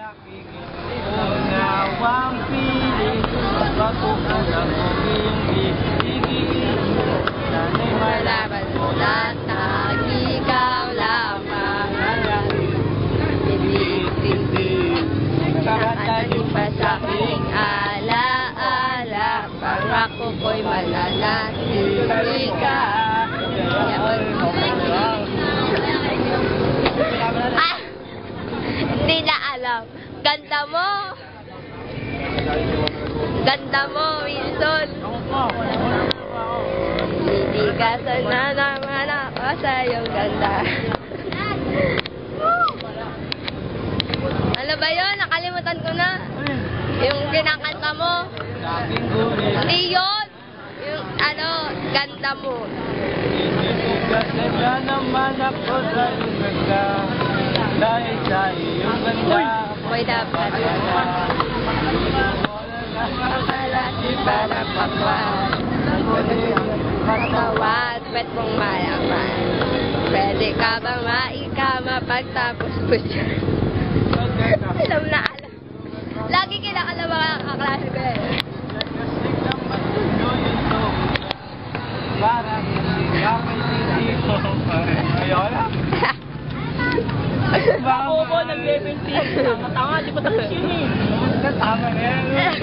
Nawang pilit, patutunan mo iyong ibigin. Sana'y Malaman mo latag, ikaw lamang ang pinipindig. Nakatanim pa sa aking alaala, pangako ko'y mananatili ka. Ah! Hindi na alam. Ganda mo! Ganda mo, Wilson! Hindi ka sana naman ako sa iyong ganda. Ano ba yun? Nakalimutan ko na. Yung kinakanta mo. Hindi yun! Yung ganda mo. Kasi naman ako sa iyong ganda. Dahil sa iyong ganda. Uy, dapat. Malati para pakwan. Matawad, pwet mong malaman. Pwede ka bang maikama pagtapos mo dyan? Alam na alam. Lagi kinakala mga kaklase ko eh. Parang hindi ka may sisito. Ayun na. Ako po, nag-level 6. Tama-tama, di ba tapos yun eh? Tama na yan.